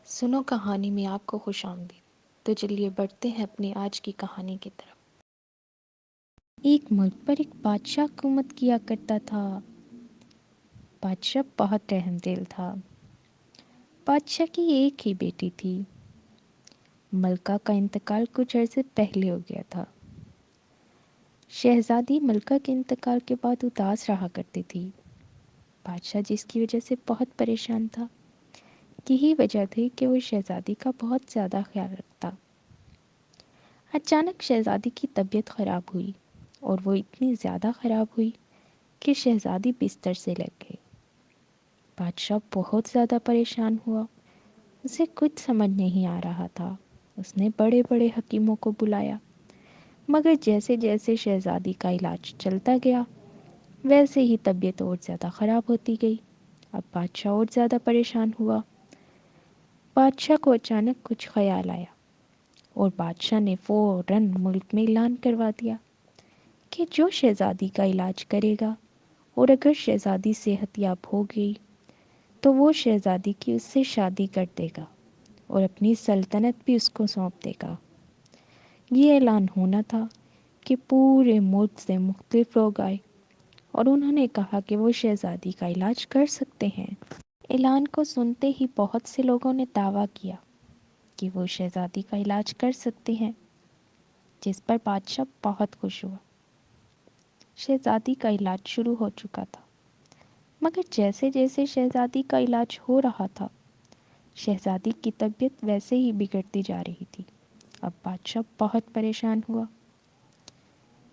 سنو کہانی میں آپ کو خوش آمدید۔ تو چلیے بڑھتے ہیں اپنی آج کی کہانی کی طرف۔ ایک ملک پر ایک بادشاہ حکومت کیا کرتا تھا۔ بادشاہ بہت رحم دل تھا۔ بادشاہ کی ایک ہی بیٹی تھی۔ ملکہ کا انتقال کچھ عرصے پہلے ہو گیا تھا۔ شہزادی ملکہ کے انتقال کے بعد اداس رہا کرتی تھی۔ بادشاہ جس کی وجہ سے بہت پریشان تھا۔ یہی وجہ تھی کہ وہ شہزادی کا بہت زیادہ خیال رکھتا۔ اچانک شہزادی کی طبیعت خراب ہوئی اور وہ اتنی زیادہ خراب ہوئی کہ شہزادی بستر سے لگ گئی۔ بادشاہ بہت زیادہ پریشان ہوا۔ اسے کچھ سمجھ نہیں آ رہا تھا۔ اس نے بڑے بڑے حکیموں کو بلایا، مگر جیسے جیسے شہزادی کا علاج چلتا گیا ویسے ہی طبیعت اور زیادہ خراب ہوتی گئی۔ اب بادشاہ اور زیادہ پریشان ہوا۔ بادشاہ کو اچانک کچھ خیال آیا اور بادشاہ نے فوراً ملک میں اعلان کروا دیا کہ جو شہزادی کا علاج کرے گا اور اگر شہزادی صحت یاب ہو گئی تو وہ شہزادی کی اس سے شادی کر دے گا اور اپنی سلطنت بھی اس کو سونپ دے گا۔ یہ اعلان ہونا تھا کہ پورے ملک سے مختلف لوگ آئے اور انہوں نے کہا کہ وہ شہزادی کا علاج کر سکتے ہیں۔ اعلان کو سنتے ہی بہت سے لوگوں نے دعویٰ کیا کہ وہ شہزادی کا علاج کر سکتے ہیں، جس پر بادشاہ بہت خوش ہوا۔ شہزادی کا علاج شروع ہو چکا تھا، مگر جیسے جیسے شہزادی کا علاج ہو رہا تھا شہزادی کی طبیعت ویسے ہی بگڑتی جا رہی تھی۔ اب بادشاہ بہت پریشان ہوا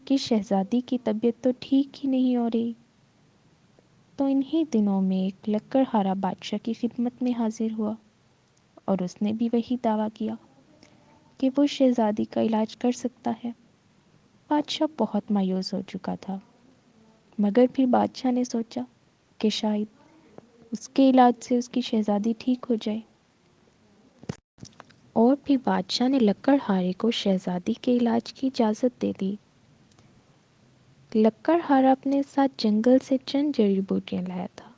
کہ شہزادی کی طبیعت تو ٹھیک ہی نہیں ہو رہی۔ تو انہی دنوں میں ایک لکڑہارا بادشاہ کی خدمت میں حاضر ہوا اور اس نے بھی وہی دعویٰ کیا کہ وہ شہزادی کا علاج کر سکتا ہے۔ بادشاہ بہت مایوس ہو چکا تھا، مگر پھر بادشاہ نے سوچا کہ شاید اس کے علاج سے اس کی شہزادی ٹھیک ہو جائے، اور پھر بادشاہ نے لکڑہارے کو شہزادی کے علاج کی اجازت دے دی۔ لکڑہارا اپنے ساتھ جنگل سے چند جڑی بوٹیاں لایا تھا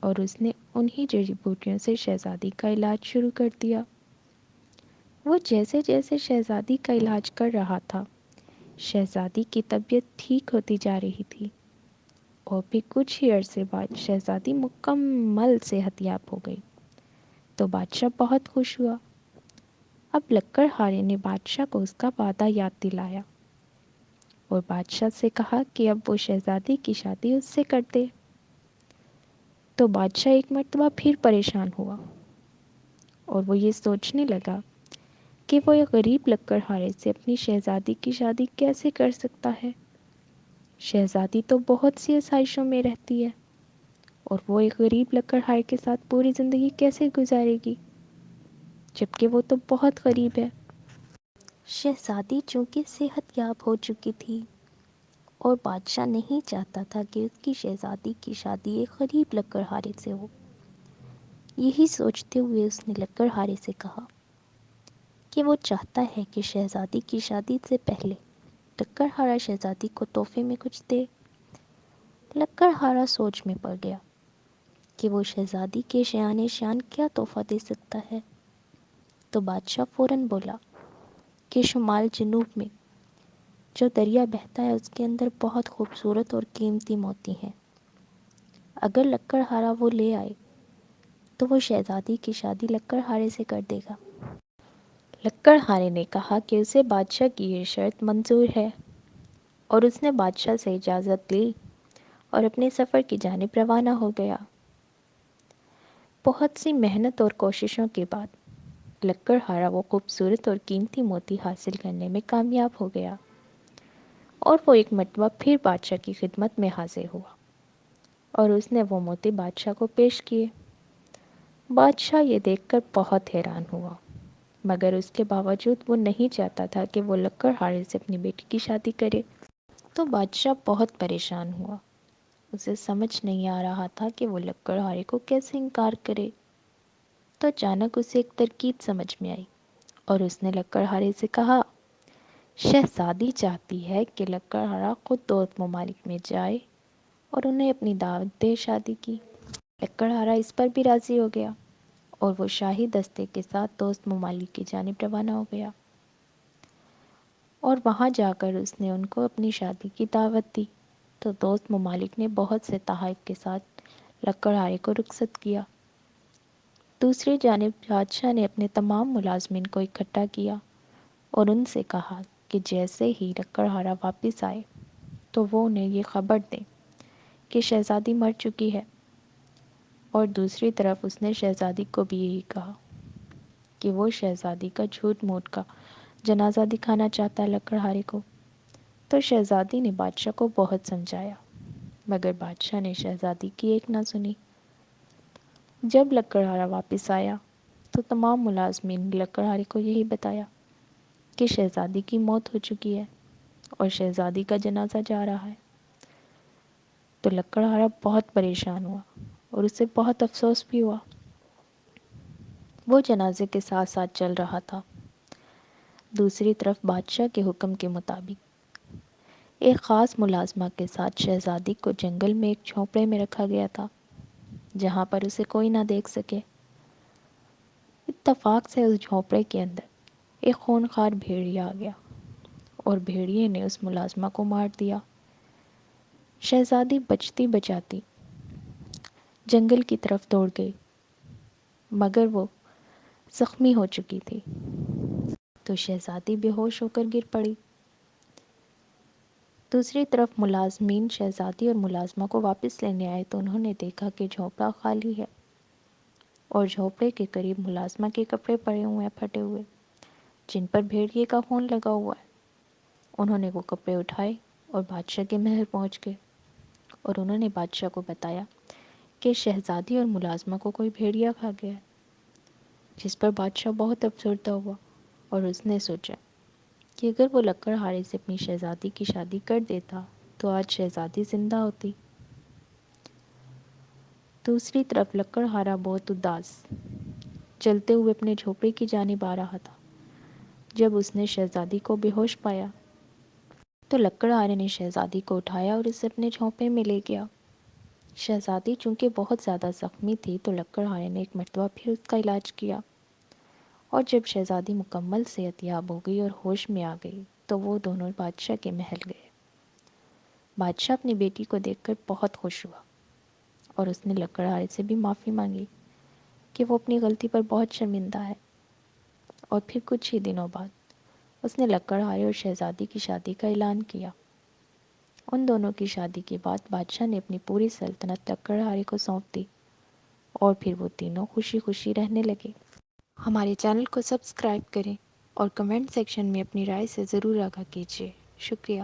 اور اس نے انہی جڑی بوٹیوں سے شہزادی کا علاج شروع کر دیا۔ وہ جیسے جیسے شہزادی کا علاج کر رہا تھا شہزادی کی طبیعت ٹھیک ہوتی جا رہی تھی، اور پھر کچھ ہی عرصے بعد شہزادی مکمل صحت یاب ہو گئی تو بادشاہ بہت خوش ہوا۔ اب لکڑہارے نے بادشاہ کو اس کا وعدہ یاد دلایا اور بادشاہ سے کہا کہ اب وہ شہزادی کی شادی اس سے کر دے۔ تو بادشاہ ایک مرتبہ پھر پریشان ہوا اور وہ یہ سوچنے لگا کہ وہ ایک غریب لکڑہارے سے اپنی شہزادی کی شادی کیسے کر سکتا ہے۔ شہزادی تو بہت سی آسائشوں میں رہتی ہے اور وہ ایک غریب لکڑہارے کے ساتھ پوری زندگی کیسے گزارے گی، جبکہ وہ تو بہت غریب ہے۔ شہزادی چونکہ صحت یاب ہو چکی تھی اور بادشاہ نہیں چاہتا تھا کہ اس کی شہزادی کی شادی ایک غریب لکڑہارے سے ہو، یہی سوچتے ہوئے اس نے لکڑہارے سے کہا کہ وہ چاہتا ہے کہ شہزادی کی شادی سے پہلے لکڑہارا شہزادی کو تحفے میں کچھ دے۔ لکڑہارا سوچ میں پڑ گیا کہ وہ شہزادی کے شایان شان کیا تحفہ دے سکتا ہے۔ تو بادشاہ فوراً بولا کہ شمال جنوب میں جو دریا بہتا ہے اس کے اندر بہت خوبصورت اور قیمتی موتی ہیں، اگر لکڑہارا وہ لے آئے تو وہ شہزادی کی شادی لکڑہارے سے کر دے گا۔ لکڑہارے نے کہا کہ اسے بادشاہ کی یہ شرط منظور ہے، اور اس نے بادشاہ سے اجازت لی اور اپنے سفر کی جانب روانہ ہو گیا۔ بہت سی محنت اور کوششوں کے بعد لکڑہارا وہ خوبصورت اور قیمتی موتی حاصل کرنے میں کامیاب ہو گیا، اور وہ ایک مرتبہ پھر بادشاہ کی خدمت میں حاضر ہوا اور اس نے وہ موتی بادشاہ کو پیش کیے۔ بادشاہ یہ دیکھ کر بہت حیران ہوا، مگر اس کے باوجود وہ نہیں چاہتا تھا کہ وہ لکڑہارے سے اپنی بیٹی کی شادی کرے۔ تو بادشاہ بہت پریشان ہوا۔ اسے سمجھ نہیں آ رہا تھا کہ وہ لکڑہارے کو کیسے انکار کرے۔ تو اچانک اسے ایک ترکیب سمجھ میں آئی اور اس نے لکڑہارے سے کہا، شہزادی چاہتی ہے کہ لکڑہارا خود دوست ممالک میں جائے اور انہیں اپنی دعوت دے شادی کی۔ لکڑہارا اس پر بھی راضی ہو گیا اور وہ شاہی دستے کے ساتھ دوست ممالک کی جانب روانہ ہو گیا، اور وہاں جا کر اس نے ان کو اپنی شادی کی دعوت دی تو دوست ممالک نے بہت سے تحائف کے ساتھ لکڑہارے کو رخصت کیا۔ دوسری جانب بادشاہ نے اپنے تمام ملازمین کو اکٹھا کیا اور ان سے کہا کہ جیسے ہی لکڑہارا واپس آئے تو وہ انہیں یہ خبر دیں کہ شہزادی مر چکی ہے، اور دوسری طرف اس نے شہزادی کو بھی یہی کہا کہ وہ شہزادی کا جھوٹ موٹ کا جنازہ دکھانا چاہتا ہے لکڑہارے کو۔ تو شہزادی نے بادشاہ کو بہت سمجھایا، مگر بادشاہ نے شہزادی کی ایک نہ سنی۔ جب لکڑہارا واپس آیا تو تمام ملازمین نے لکڑہارے کو یہی بتایا کہ شہزادی کی موت ہو چکی ہے اور شہزادی کا جنازہ جا رہا ہے۔ تو لکڑہارا بہت پریشان ہوا اور اسے بہت افسوس بھی ہوا۔ وہ جنازے کے ساتھ ساتھ چل رہا تھا۔ دوسری طرف بادشاہ کے حکم کے مطابق ایک خاص ملازمہ کے ساتھ شہزادی کو جنگل میں ایک جھونپڑے میں رکھا گیا تھا جہاں پر اسے کوئی نہ دیکھ سکے۔ اتفاق سے اس جھونپڑے کے اندر ایک خونخوار بھیڑیا آ گیا اور بھیڑیے نے اس ملازمہ کو مار دیا۔ شہزادی بچتی بچاتی جنگل کی طرف دوڑ گئی، مگر وہ زخمی ہو چکی تھی تو شہزادی بے ہوش ہو کر گر پڑی۔ دوسری طرف ملازمین شہزادی اور ملازمہ کو واپس لینے آئے تو انہوں نے دیکھا کہ جھونپڑا خالی ہے اور جھونپڑے کے قریب ملازمہ کے کپڑے پڑے ہوئے ہیں پھٹے ہوئے، جن پر بھیڑیے کا خون لگا ہوا ہے۔ انہوں نے وہ کپڑے اٹھائے اور بادشاہ کے محل پہنچ گئے، اور انہوں نے بادشاہ کو بتایا کہ شہزادی اور ملازمہ کو کوئی بھیڑیا کھا گیا ہے، جس پر بادشاہ بہت افسردہ ہوا اور اس نے سوچا کہ اگر وہ لکڑہارے سے اپنی شہزادی کی شادی کر دیتا تو آج شہزادی زندہ ہوتی۔ دوسری طرف لکڑہارا بہت اداس چلتے ہوئے اپنے جھونپڑے کی جانب آ رہا تھا۔ جب اس نے شہزادی کو بے ہوش پایا تو لکڑہارے نے شہزادی کو اٹھایا اور اسے اپنے جھونپڑے میں لے گیا۔ شہزادی چونکہ بہت زیادہ زخمی تھی تو لکڑہارے نے ایک مرتبہ پھر اس کا علاج کیا، اور جب شہزادی مکمل صحت یاب ہو گئی اور ہوش میں آ گئی تو وہ دونوں بادشاہ کے محل گئے۔ بادشاہ اپنی بیٹی کو دیکھ کر بہت خوش ہوا اور اس نے لکڑہارے سے بھی معافی مانگی کہ وہ اپنی غلطی پر بہت شرمندہ ہے، اور پھر کچھ ہی دنوں بعد اس نے لکڑہارے اور شہزادی کی شادی کا اعلان کیا۔ ان دونوں کی شادی کے بعد بادشاہ نے اپنی پوری سلطنت لکڑہارے کو سونپ دی، اور پھر وہ تینوں خوشی خوشی رہنے لگے۔ ہمارے چینل کو سبسکرائب کریں اور کمنٹ سیکشن میں اپنی رائے سے ضرور آگاہ کیجیے۔ شکریہ۔